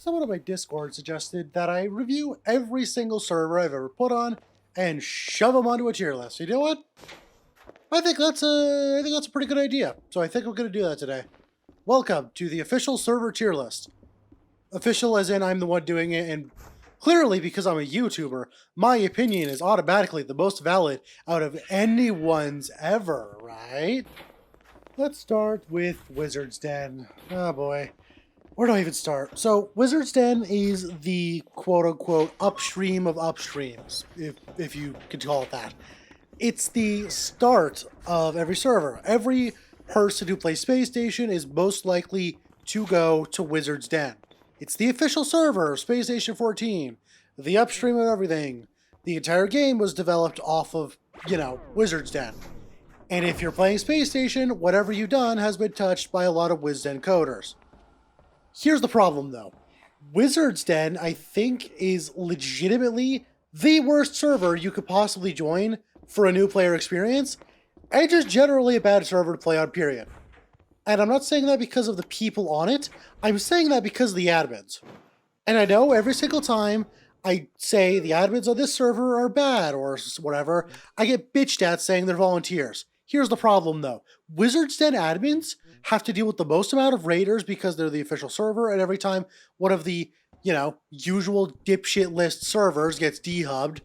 Someone on my Discord suggested that I review every single server I've ever put on and shove them onto a tier list. You know what? I think that's a pretty good idea. So I think I'm going to do that today. Welcome to the official server tier list. Official as in I'm the one doing it, and clearly because I'm a YouTuber, my opinion is automatically the most valid out of anyone's ever, right? Let's start with Wizard's Den. Oh boy. Where do I even start? So, Wizard's Den is the quote-unquote upstream of upstreams, if you could call it that. It's the start of every server. Every person who plays Space Station is most likely to go to Wizard's Den. It's the official server, Space Station 14, the upstream of everything. The entire game was developed off of, Wizard's Den. And if you're playing Space Station, whatever you've done has been touched by a lot of WizDen coders. Here's the problem, though. Wizard's Den, I think, is legitimately the worst server you could possibly join for a new player experience, and just generally a bad server to play on, period. And I'm not saying that because of the people on it, I'm saying that because of the admins. And I know every single time I say the admins on this server are bad or whatever, I get bitched at saying they're volunteers. Here's the problem, though. Wizard's Den admins have to deal with the most amount of raiders because they're the official server, and every time one of the, usual dipshit list servers gets dehubbed,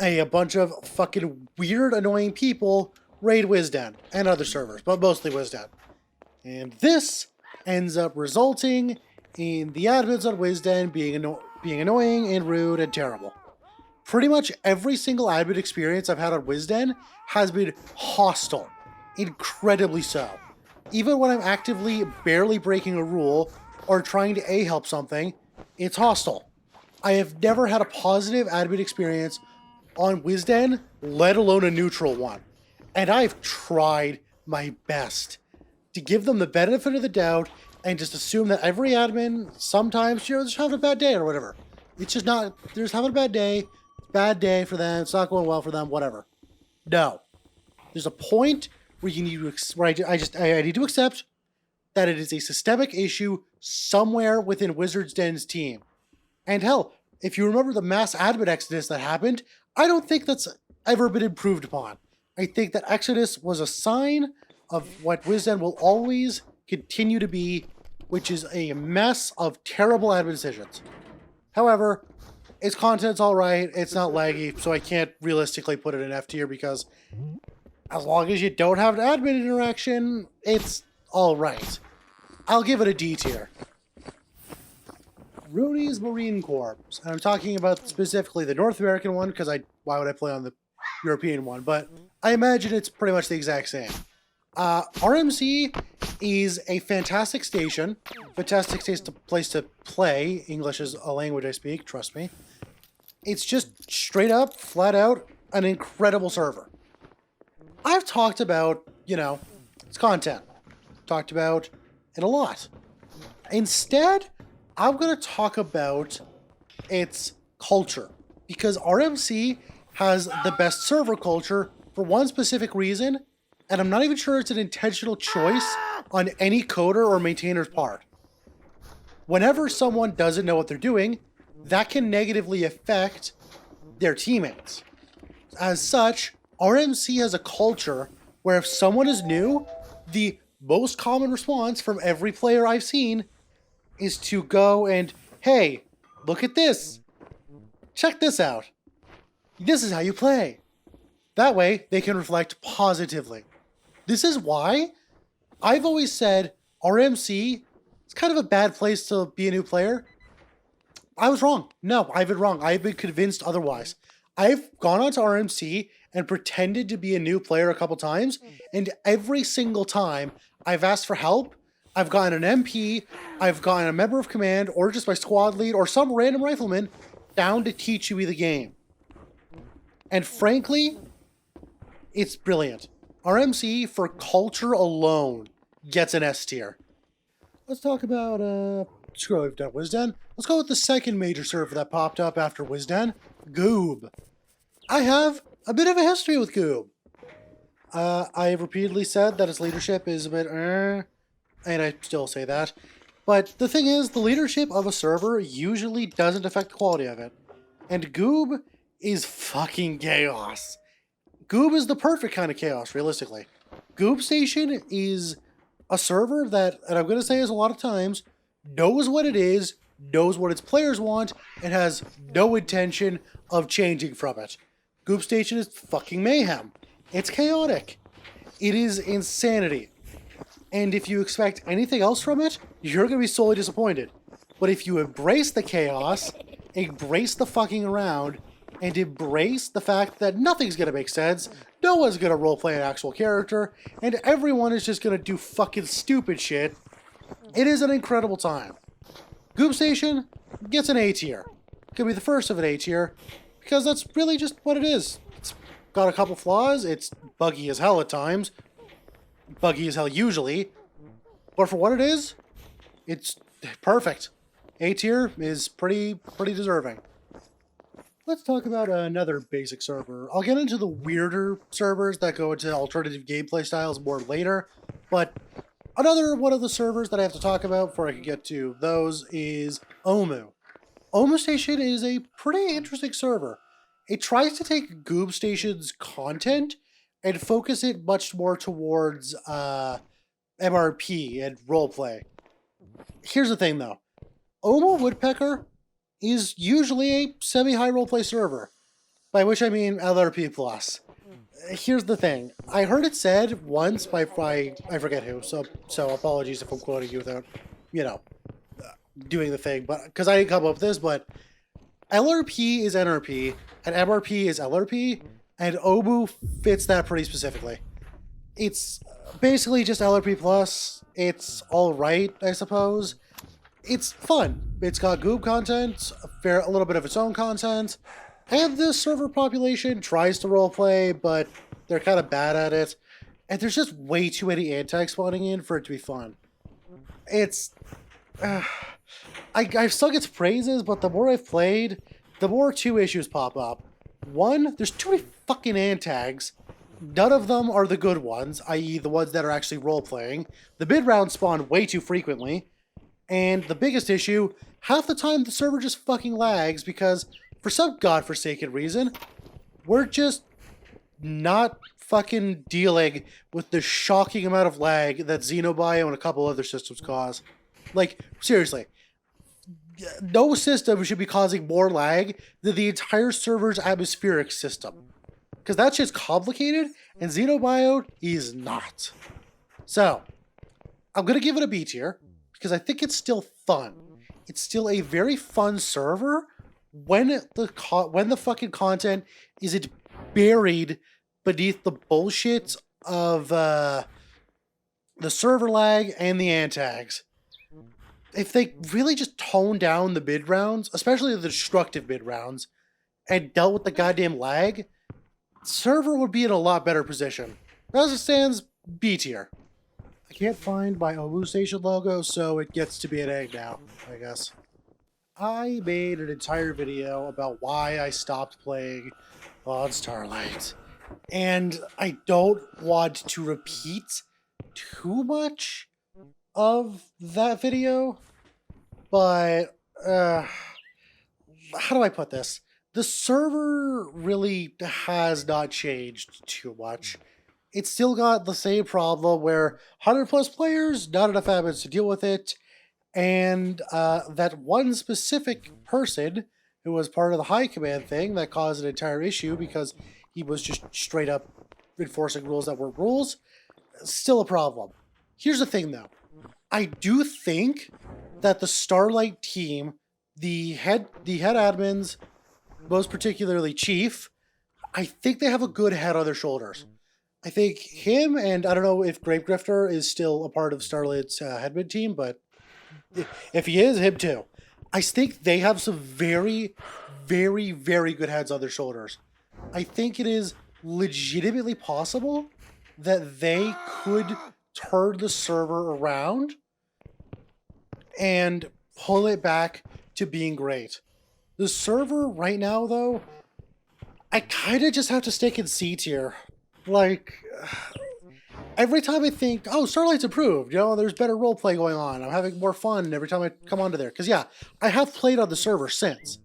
a bunch of fucking weird, annoying people raid WizDen and other servers, but mostly WizDen. And this ends up resulting in the admins on WizDen being annoying and rude and terrible. Pretty much every single admin experience I've had on WizDen has been hostile. Incredibly so. Even when I'm actively barely breaking a rule or trying to help something, it's hostile. I have never had a positive admin experience on WizDen, let alone a neutral one. And I've tried my best to give them the benefit of the doubt and just assume that every admin sometimes, just having a bad day or whatever. It's just not, they're just having a bad day. Bad day for them. It's not going well for them. Whatever. No. There's a point where you need to, I need to accept that it is a systemic issue somewhere within Wizard's Den's team. And hell, if you remember the mass admin exodus that happened, I don't think that's ever been improved upon. I think that exodus was a sign of what WizDen will always continue to be, which is a mess of terrible admin decisions. However, its content's alright, it's not laggy, so I can't realistically put it in F tier because as long as you don't have an admin interaction, it's alright. I'll give it a D tier. Rooney's Marine Corps. And I'm talking about specifically the North American one because why would I play on the European one? But I imagine it's pretty much the exact same. RMC is a fantastic station. Fantastic place to play. English is a language I speak, trust me. It's just straight up, flat out, an incredible server. I've talked about, its content. Talked about it a lot. Instead, I'm going to talk about its culture. Because RMC has the best server culture for one specific reason, and I'm not even sure it's an intentional choice on any coder or maintainer's part. Whenever someone doesn't know what they're doing, that can negatively affect their teammates. As such, RMC has a culture where if someone is new, the most common response from every player I've seen is to go and, hey, look at this. Check this out. This is how you play. That way, they can reflect positively. This is why I've always said RMC is kind of a bad place to be a new player. I was wrong. No, I've been wrong. I've been convinced otherwise. I've gone onto RMC and pretended to be a new player a couple times, and every single time I've asked for help, I've gotten an MP, I've gotten a member of command, or just my squad lead, or some random rifleman down to teach me the game. And frankly, it's brilliant. RMC, for culture alone, gets an S tier. Let's talk about, screw it, we've done WizDen. Let's go with the second major server that popped up after WizDen, Goob. I have a bit of a history with Goob. I have repeatedly said that its leadership is a bit, and I still say that. But the thing is, the leadership of a server usually doesn't affect the quality of it. And Goob is fucking chaos. Goob is the perfect kind of chaos, realistically. Goob Station is a server that, and I'm going to say this a lot of times, knows what it is, knows what its players want, and has no intention of changing from it. Goob Station is fucking mayhem. It's chaotic. It is insanity. And if you expect anything else from it, you're going to be sorely disappointed. But if you embrace the chaos, embrace the fucking around, and embrace the fact that nothing's going to make sense, no one's going to roleplay an actual character, and everyone is just going to do fucking stupid shit, it is an incredible time. Goob Station gets an A tier. Could be the first of an A tier, because that's really just what it is. It's got a couple flaws, it's buggy as hell at times, buggy as hell usually, but for what it is, it's perfect. A tier is pretty deserving. Let's talk about another basic server. I'll get into the weirder servers that go into alternative gameplay styles more later, but another one of the servers that I have to talk about before I can get to those is Omu. Omu Station is a pretty interesting server. It tries to take Goob Station's content and focus it much more towards MRP and roleplay. Here's the thing though. Omu Woodpecker is usually a semi-high roleplay server, by which I mean LRP+. Here's the thing. I heard it said once by I forget who, so apologies if I'm quoting you without, doing the thing, but because I didn't come up with this, but LRP is NRP, and MRP is LRP, and Omu fits that pretty specifically. It's basically just LRP+. It's alright, I suppose. It's fun. It's got Goob content, a little bit of its own content, and the server population tries to roleplay, but they're kind of bad at it. And there's just way too many anti spawning in for it to be fun. It's... I've sung its praises, but the more I've played, the more two issues pop up. One, there's too many fucking antags. None of them are the good ones, i.e. the ones that are actually role-playing. The mid-round spawn way too frequently. And the biggest issue, half the time the server just fucking lags because, for some godforsaken reason, we're just not fucking dealing with the shocking amount of lag that Xenobio and a couple other systems cause. Like, seriously. No system should be causing more lag than the entire server's atmospheric system. Because that shit's complicated, and Xenobio is not. So, I'm going to give it a B tier, because I think it's still fun. It's still a very fun server when the fucking content isn't buried beneath the bullshit of the server lag and the antags. If they really just toned down the mid rounds, especially the destructive mid rounds, and dealt with the goddamn lag, server would be in a lot better position. As it stands, B tier. I can't find my Omu Station logo, so it gets to be an A now, I guess. I made an entire video about why I stopped playing on Starlight, and I don't want to repeat too much of that video, but how do I put this? The server really has not changed too much. It's still got the same problem where 100 plus players, not enough admins to deal with it, and that one specific person who was part of the high command thing that caused an entire issue because he was just straight up enforcing rules that weren't rules, still a problem. Here's the thing though. I do think that the Starlight team, the head admins, most particularly Chief, I think they have a good head on their shoulders. I think him, and I don't know if Grape Grifter is still a part of Starlight's headman team, but if he is, him too. I think they have some very, very, very good heads on their shoulders. I think it is legitimately possible that they could turn the server around and pull it back to being great. The server right now, though, I kind of just have to stick in C tier. Like, every time I think, oh, Starlight's improved, you know, there's better roleplay going on, I'm having more fun every time I come onto there. Because, yeah, I have played on the server since.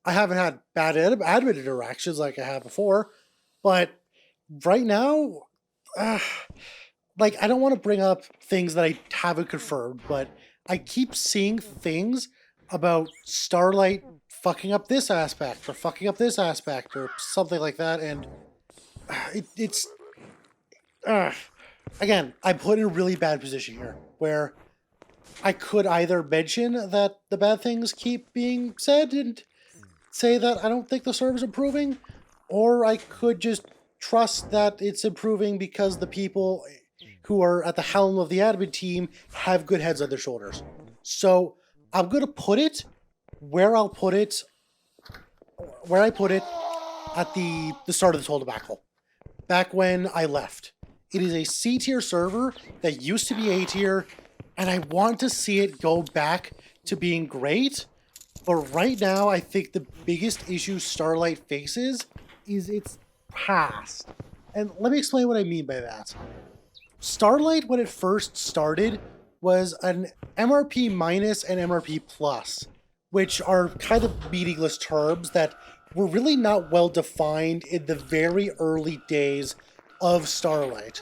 I haven't had bad admin interactions like I have before, but right now, like, I don't want to bring up things that I haven't confirmed, but I keep seeing things about Starlight fucking up this aspect, or fucking up this aspect, or something like that, and it's... again, I'm put in a really bad position here, where I could either mention that the bad things keep being said and say that I don't think the server's improving, or I could just trust that it's improving because the people who are at the helm of the admin team have good heads on their shoulders. So I'm going to put it where I put it at the start of this whole debacle, back when I left. It is a C tier server that used to be A tier, and I want to see it go back to being great. But right now, I think the biggest issue Starlight faces is its past. And let me explain what I mean by that. Starlight, when it first started, was an MRP minus and MRP plus, which are kind of meaningless terms that were really not well defined in the very early days of Starlight.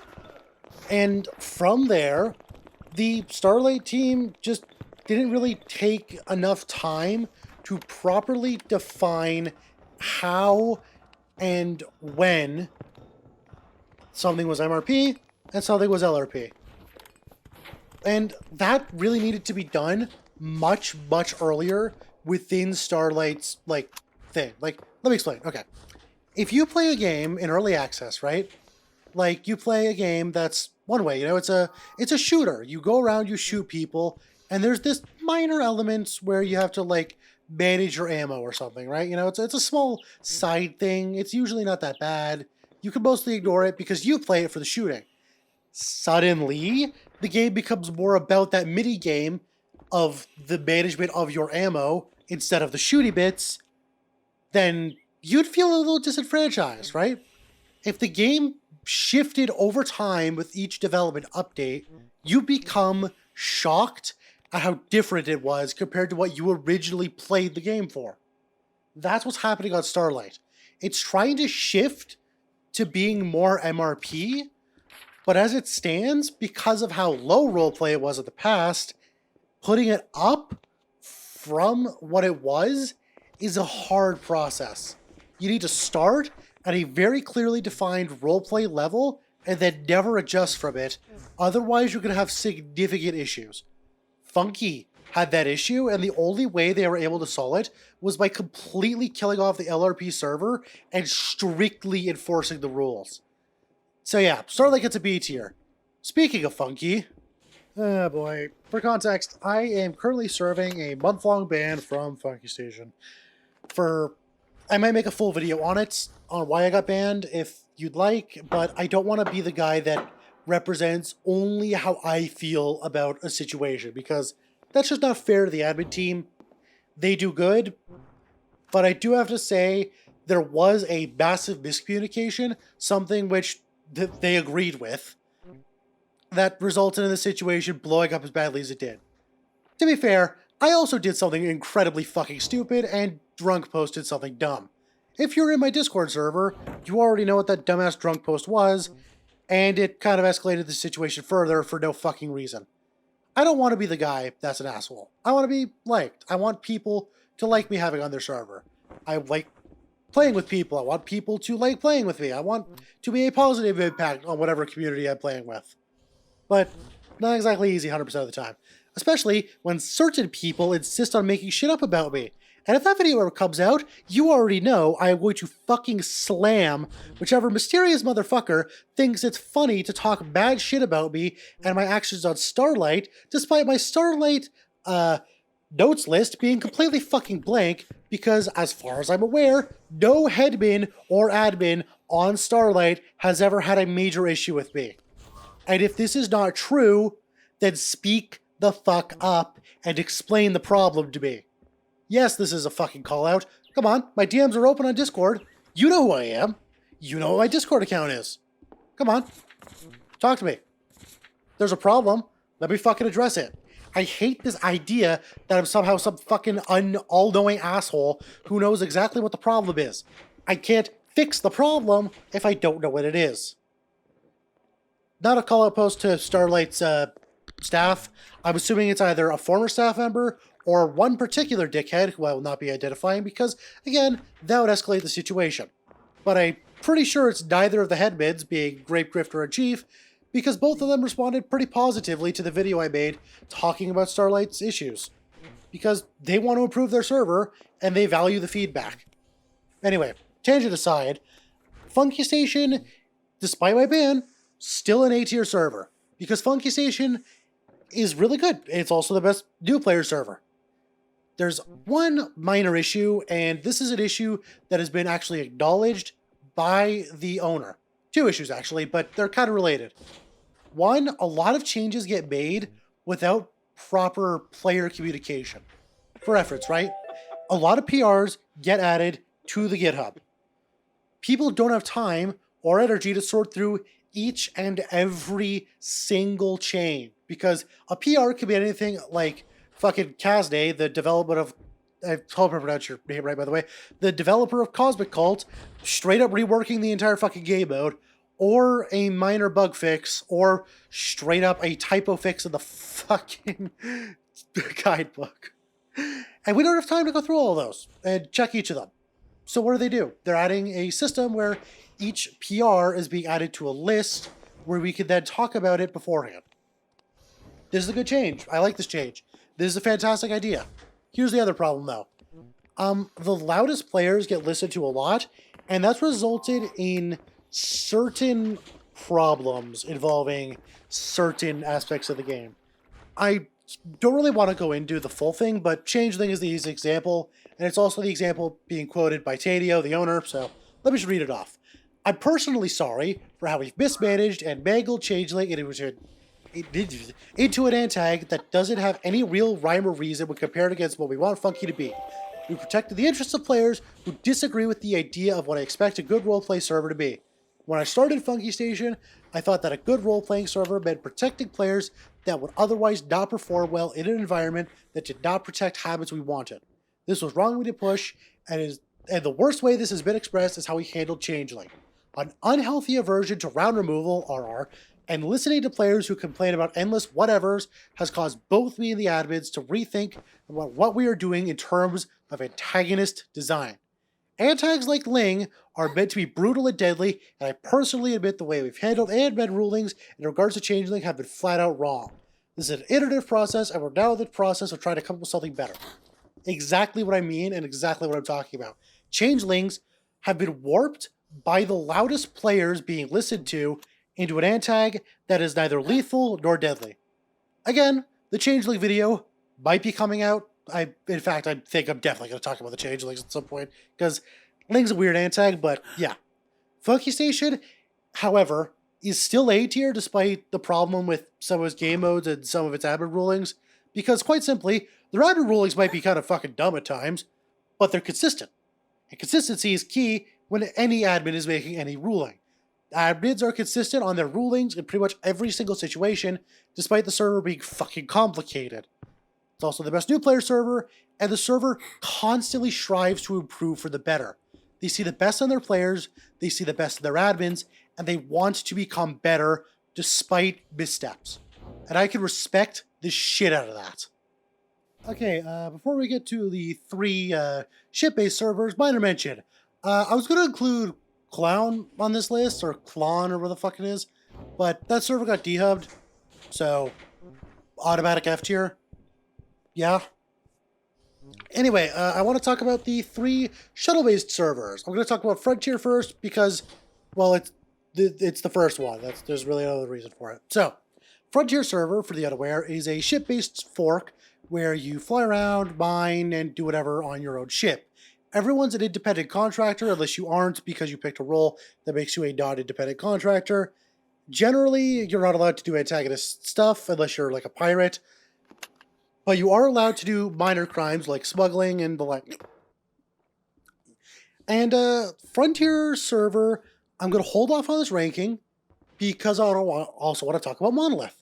And from there, the Starlight team just didn't really take enough time to properly define how and when something was MRP and something was LRP. And that really needed to be done much, much earlier within Starlight's, like, thing. Like, let me explain. Okay. If you play a game in early access, right? Like, you play a game that's one way, you know, it's a shooter. You go around, you shoot people, and there's this minor elements where you have to, like, manage your ammo or something, right? You know, it's a small side thing. It's usually not that bad. You can mostly ignore it because you play it for the shooting. Suddenly, the game becomes more about that mini game of the management of your ammo instead of the shooty bits, then you'd feel a little disenfranchised, right? If the game shifted over time with each development update, you become shocked at how different it was compared to what you originally played the game for. That's what's happening on Starlight. It's trying to shift to being more MRP, but as it stands, because of how low roleplay it was in the past, putting it up from what it was is a hard process. You need to start at a very clearly defined roleplay level and then never adjust from it. Otherwise, you're going to have significant issues. Funky had that issue, and the only way they were able to solve it was by completely killing off the LRP server and strictly enforcing the rules. So yeah, Starlight gets a B tier. Speaking of Funky, oh boy, for context, I am currently serving a month-long ban from Funky Station. I might make a full video on it, on why I got banned, if you'd like, but I don't want to be the guy that represents only how I feel about a situation, because that's just not fair to the admin team. They do good, but I do have to say there was a massive miscommunication, something which they agreed with, that resulted in the situation blowing up as badly as it did. To be fair, I also did something incredibly fucking stupid and drunk posted something dumb. If you're in my Discord server, you already know what that dumbass drunk post was, and it kind of escalated the situation further for no fucking reason. I don't want to be the guy that's an asshole. I want to be liked. I want people to like me having on their server. I like playing with people. I want people to like playing with me. I want to be a positive impact on whatever community I'm playing with. But not exactly easy 100% of the time. Especially when certain people insist on making shit up about me. And if that video ever comes out, you already know I am going to fucking slam whichever mysterious motherfucker thinks it's funny to talk bad shit about me and my actions on Starlight, despite my Starlight notes list being completely fucking blank, because as far as I'm aware, no headman or admin on Starlight has ever had a major issue with me. And if this is not true, then speak the fuck up and explain the problem to me. Yes, this is a fucking call out. Come on, my DMs are open on Discord. You know who I am. You know what my Discord account is. Come on, talk to me. There's a problem. Let me fucking address it. I hate this idea that I'm somehow some fucking all-knowing asshole who knows exactly what the problem is. I can't fix the problem if I don't know what it is. Not a call-out post to Starlight's staff. I'm assuming it's either a former staff member or one particular dickhead who I will not be identifying because, again, that would escalate the situation. But I'm pretty sure it's neither of the headmids, being Grape Grifter and Chief, because both of them responded pretty positively to the video I made talking about Starlight's issues. Because they want to improve their server, and they value the feedback. Anyway, tangent aside, Funky Station, despite my ban, still an A-tier server. Because Funky Station is really good. It's also the best new player server. There's one minor issue, and this is an issue that has been actually acknowledged by the owner. Two issues, actually, but they're kind of related. One, a lot of changes get made without proper player communication. For reference, right? A lot of PRs get added to the GitHub. People don't have time or energy to sort through each and every single chain, because a PR could be anything like fucking Kazne, the development of, I hope I pronounced your name right, by the way, the developer of Cosmic Cult, straight up reworking the entire fucking game mode, or a minor bug fix, or straight up a typo fix in the fucking guidebook. And we don't have time to go through all of those and check each of them. So what do? They're adding a system where each PR is being added to a list where we can then talk about it beforehand. This is a good change. I like this change. This is a fantastic idea. Here's the other problem, though. The loudest players get listened to a lot, and that's resulted in certain problems involving certain aspects of the game. I don't really want to go into the full thing, but Changeling is the easy example, and it's also the example being quoted by Tadio, the owner, so let me just read it off. I'm personally sorry for how we've mismanaged and mangled Changeling into an antag that doesn't have any real rhyme or reason when compared against what we want Funky to be. We protected the interests of players who disagree with the idea of what I expect a good roleplay server to be. When I started Funky Station, I thought that a good role-playing server meant protecting players that would otherwise not perform well in an environment that did not protect habits we wanted. This was wrong way to push, and the worst way this has been expressed is how we handled Changeling. An unhealthy aversion to round removal, RR, and listening to players who complain about endless whatevers has caused both me and the admins to rethink about what we are doing in terms of antagonist design. Antags like Ling are meant to be brutal and deadly, and I personally admit the way we've handled admin rulings in regards to Changeling have been flat out wrong. This is an iterative process, and we're now in the process of trying to come up with something better. Exactly what I mean, and exactly what I'm talking about. Changelings have been warped by the loudest players being listened to into an antag that is neither lethal nor deadly. Again, the Changeling video might be coming out. In fact, I think I'm definitely going to talk about the Changelings at some point, because Ling's a weird antag, but yeah. Funky Station, however, is still A tier despite the problem with some of its game modes and some of its admin rulings, because quite simply, their admin rulings might be kind of fucking dumb at times, but they're consistent. And consistency is key when any admin is making any ruling. Admins are consistent on their rulings in pretty much every single situation, despite the server being fucking complicated. It's also the best new player server, and the server constantly strives to improve for the better. They see the best in their players, they see the best in their admins, and they want to become better despite missteps. And I can respect the shit out of that. Okay, before we get to the three ship-based servers, minor mention. I was going to include Clown on this list, or Clon, or whatever the fuck it is, but that server got dehubbed, so automatic F tier. Yeah. Anyway, I want to talk about the three shuttle-based servers. I'm going to talk about Frontier first because, well, it's the first one. There's really no other reason for it. So, Frontier server, for the unaware, is a ship-based fork where you fly around, mine, and do whatever on your own ship. Everyone's an independent contractor unless you aren't because you picked a role that makes you a non-independent contractor. Generally, you're not allowed to do antagonist stuff unless you're like a pirate. But you are allowed to do minor crimes like smuggling and the like. And Frontier server, I'm going to hold off on this ranking because I also want to talk about Monolith.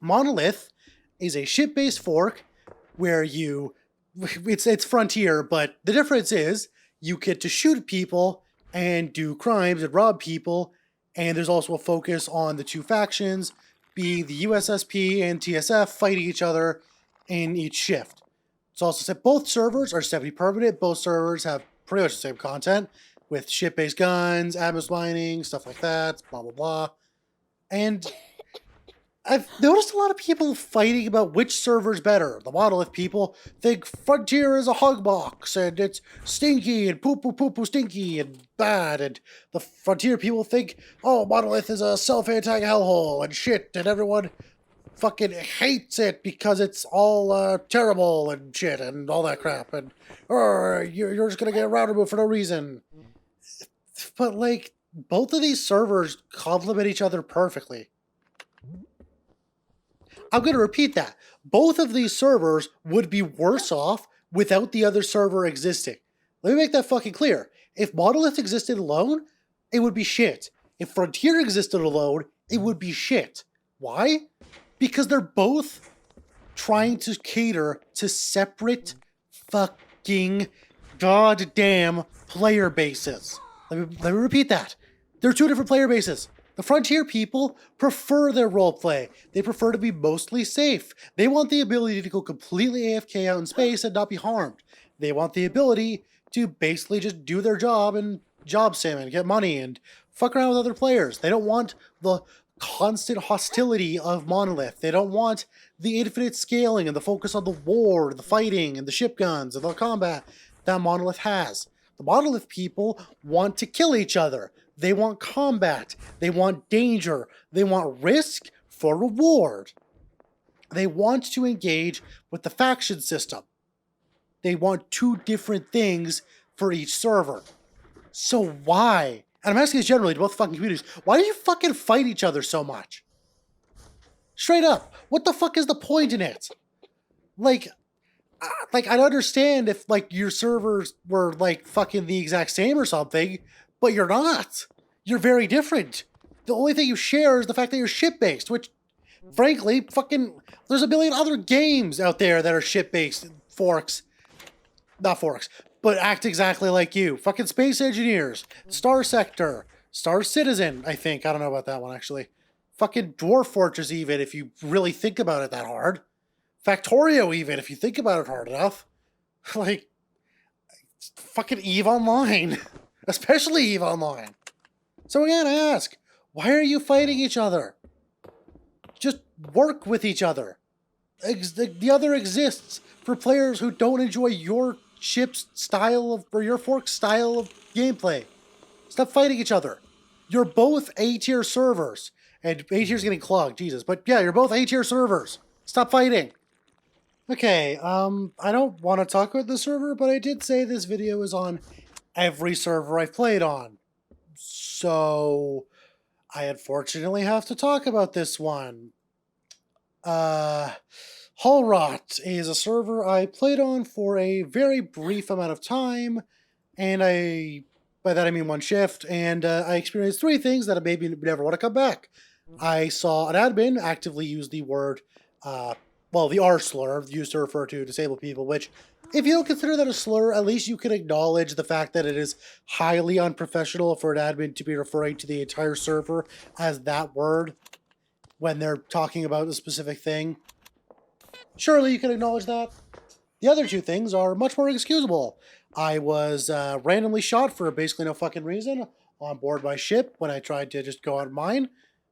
Monolith is a ship-based fork where it's Frontier, but the difference is you get to shoot people and do crimes and rob people, and there's also a focus on the two factions, be the USSP and TSF fighting each other in each shift. It's also said both servers are semi-permanent. Both servers have pretty much the same content with ship-based guns, atmos mining, stuff like that, blah, blah, blah. And I've noticed a lot of people fighting about which server's better. The Monolith people think Frontier is a hug box, and it's stinky, and poo-poo-poo-poo stinky, and bad, and the Frontier people think, oh, Monolith is a self-anti hellhole, and shit, and everyone fucking hates it because it's all terrible, and shit, and all that crap, and you're just gonna get round removed for no reason. But, like, both of these servers complement each other perfectly. I'm going to repeat that. Both of these servers would be worse off without the other server existing. Let me make that fucking clear. If Monolith existed alone, it would be shit. If Frontier existed alone, it would be shit. Why? Because they're both trying to cater to separate fucking goddamn player bases. Let me repeat that. There are two different player bases. The Frontier people prefer their roleplay. They prefer to be mostly safe. They want the ability to go completely AFK out in space and not be harmed. They want the ability to basically just do their job and job sim and get money and fuck around with other players. They don't want the constant hostility of Monolith. They don't want the infinite scaling and the focus on the war, the fighting, and the ship guns and the combat that Monolith has. The Monolith people want to kill each other. They want combat. They want danger. They want risk for reward. They want to engage with the faction system. They want two different things for each server. So why? And I'm asking this generally to both fucking communities. Why do you fucking fight each other so much? Straight up. What the fuck is the point in it? Like, I'd understand if, like, your servers were, like, fucking the exact same or something, but you're not. You're very different. The only thing you share is the fact that you're ship-based, which, frankly, fucking, there's a billion other games out there that are ship-based forks. Not forks, but act exactly like you. Fucking Space Engineers, Star Sector, Star Citizen, I think. I don't know about that one, actually. Fucking Dwarf Fortress, even, if you really think about it that hard. Factorio, even, if you think about it hard enough. Like, fucking EVE Online. Especially EVE Online. So again, I ask, why are you fighting each other? Just work with each other. The other exists for players who don't enjoy your ship's style of, or your fork's style of gameplay. Stop fighting each other. You're both A-tier servers. And A-tier's getting clogged, Jesus. But yeah, you're both A-tier servers. Stop fighting. Okay, I don't want to talk about the server, but I did say this video is on every server I've played on. So, I unfortunately have to talk about this one. Holrot is a server I played on for a very brief amount of time, and by that I mean one shift, and I experienced three things that made me never want to come back. I saw an admin actively use the word, the R slur, used to refer to disabled people, which, if you don't consider that a slur, at least you can acknowledge the fact that it is highly unprofessional for an admin to be referring to the entire server as that word when they're talking about a specific thing. Surely you can acknowledge that. The other two things are much more excusable. I was randomly shot for basically no fucking reason on board my ship when I tried to just go out mine,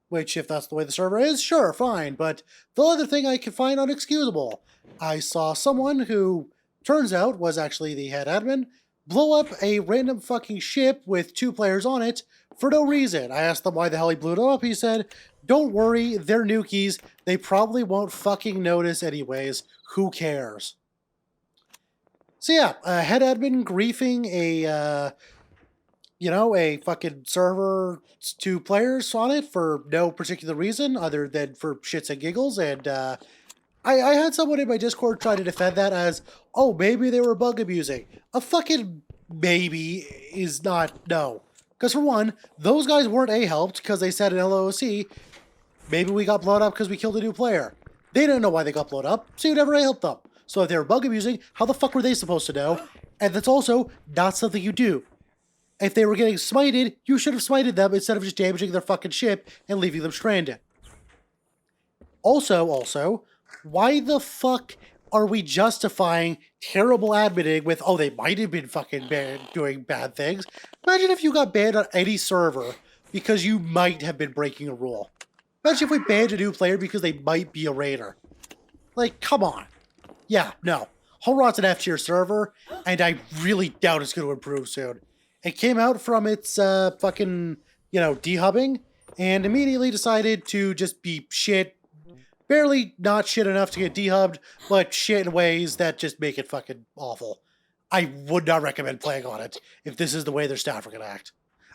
which, if that's the way the server is, sure, fine. But the other thing I can find unexcusable. I saw someone who, turns out, was actually the head admin, blow up a random fucking ship with 2 players on it for no reason. I asked them why the hell he blew it up. He said, don't worry, they're nukies. They probably won't fucking notice anyways. Who cares? So yeah, head admin griefing a fucking server, 2 players on it for no particular reason other than for shits and giggles. And I had someone in my Discord try to defend that as, oh, maybe they were bug abusing. A fucking maybe is not, no. Because for one, those guys weren't A-helped because they said in LOC, maybe we got blown up because we killed a new player. They didn't know why they got blown up, so you never helped them. So if they were bug abusing, how the fuck were they supposed to know? And that's also not something you do. If they were getting smited, you should have smited them instead of just damaging their fucking ship and leaving them stranded. Also, why the fuck are we justifying terrible admitting with, oh, they might have been fucking doing bad things? Imagine if you got banned on any server because you might have been breaking a rule. Imagine if we banned a new player because they might be a raider. Like, come on. Yeah, no. Holrot's an F-tier server, and I really doubt it's going to improve soon. It came out from its fucking, dehubbing, and immediately decided to just be shit. Barely not shit enough to get dehubbed, but shit in ways that just make it fucking awful. I would not recommend playing on it if this is the way their staff are going to act.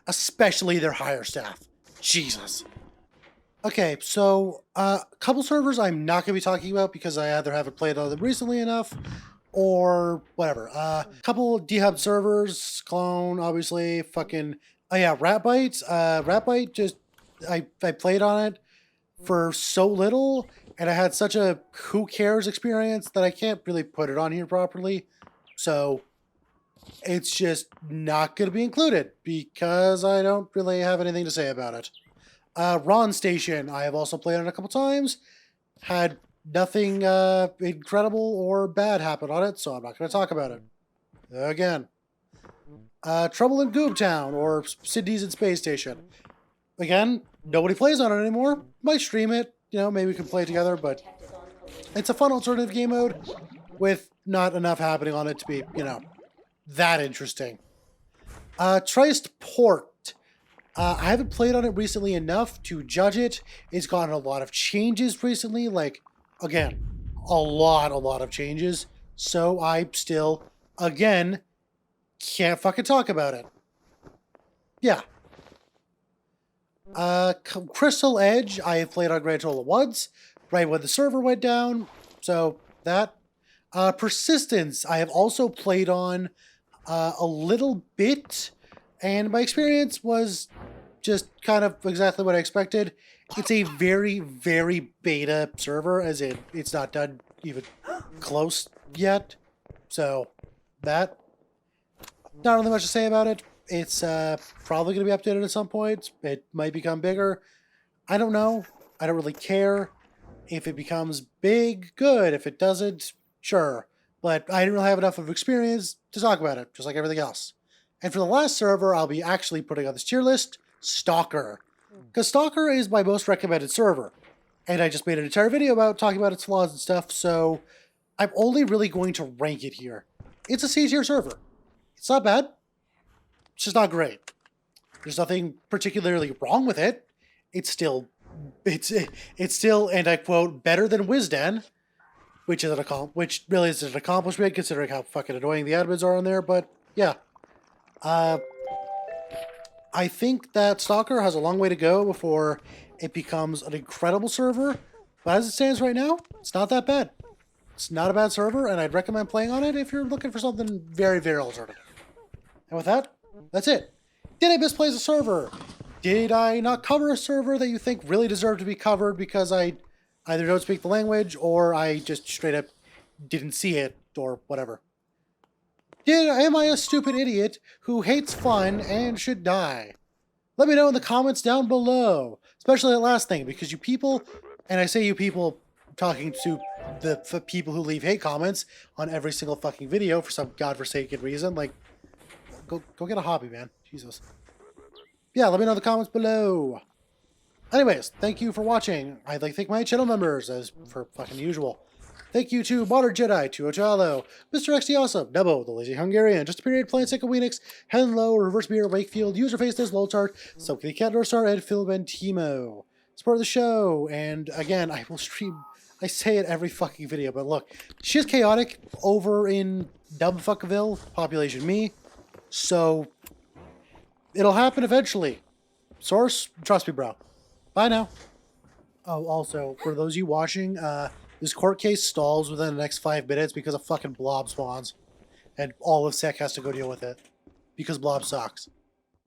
Especially their higher staff. Jesus. Okay, so a couple servers I'm not going to be talking about because I either haven't played on them recently enough or whatever. Couple dehubbed servers, clone, obviously, fucking... Oh yeah, Ratbite. Ratbite, just... I played on it for so little, and I had such a who cares experience that I can't really put it on here properly. So it's just not going to be included because I don't really have anything to say about it. Omu Station, I have also played on a couple times. Had nothing incredible or bad happen on it, so I'm not going to talk about it. Again. Trouble in Goob Town, or Sydney's in Space Station. Again, nobody plays on it anymore. Might stream it, maybe we can play together, but it's a fun alternative game mode with not enough happening on it to be, that interesting. Triced Port. I haven't played on it recently enough to judge it. It's gotten a lot of changes recently, like, again, a lot of changes. So I still, again, can't fucking talk about it. Yeah. Crystal Edge, I have played on Grand Total once, right when the server went down. So that. Persistence, I have also played on a little bit, and my experience was just kind of exactly what I expected. It's a very, very beta server, as in it's not done even close yet. So that, not really much to say about it. It's probably going to be updated at some point. It might become bigger. I don't know. I don't really care. If it becomes big, good. If it doesn't, sure. But I didn't really have enough of experience to talk about it, just like everything else. And for the last server I'll be actually putting on this tier list, Stalker. Because Stalker is my most recommended server. And I just made an entire video about talking about its flaws and stuff, so I'm only really going to rank it here. It's a C tier server. It's not bad. It's just not great. There's nothing particularly wrong with it. It's still, and I quote, better than Wisden, which really is an accomplishment considering how fucking annoying the admins are on there, but yeah. I think that Stalker has a long way to go before it becomes an incredible server, but as it stands right now, it's not that bad. It's not a bad server, and I'd recommend playing on it if you're looking for something very, very alternative. And with that, that's it. Did I misplace a server? Did I not cover a server that you think really deserved to be covered because I either don't speak the language or I just straight up didn't see it or whatever? Am I a stupid idiot who hates fun and should die? Let me know in the comments down below, especially that last thing, because you people, and I say you people talking to the people who leave hate comments on every single fucking video for some godforsaken reason, like, go get a hobby, man. Jesus. Yeah, let me know in the comments below. Anyways, thank you for watching. I'd like to thank my channel members, as for fucking usual. Thank you to Modern Jedi, to Ochalo, Mr. XD Awesome, Nebo, the Lazy Hungarian, Just a Period, Plain Sick of Weenix, Henlo, Reverse Beer, Wakefield, User Face This, Loltart, Silky Cat Star, and Phil Bentimo. Support the show, and again, I will stream. I say it every fucking video, but look, shit's chaotic over in Dumbfuckville, population me, so it'll happen eventually. Source, trust me, bro. Bye now. Oh, also, for those of you watching, this court case stalls within the next 5 minutes because a fucking blob spawns. And all of SEC has to go deal with it. Because blob sucks.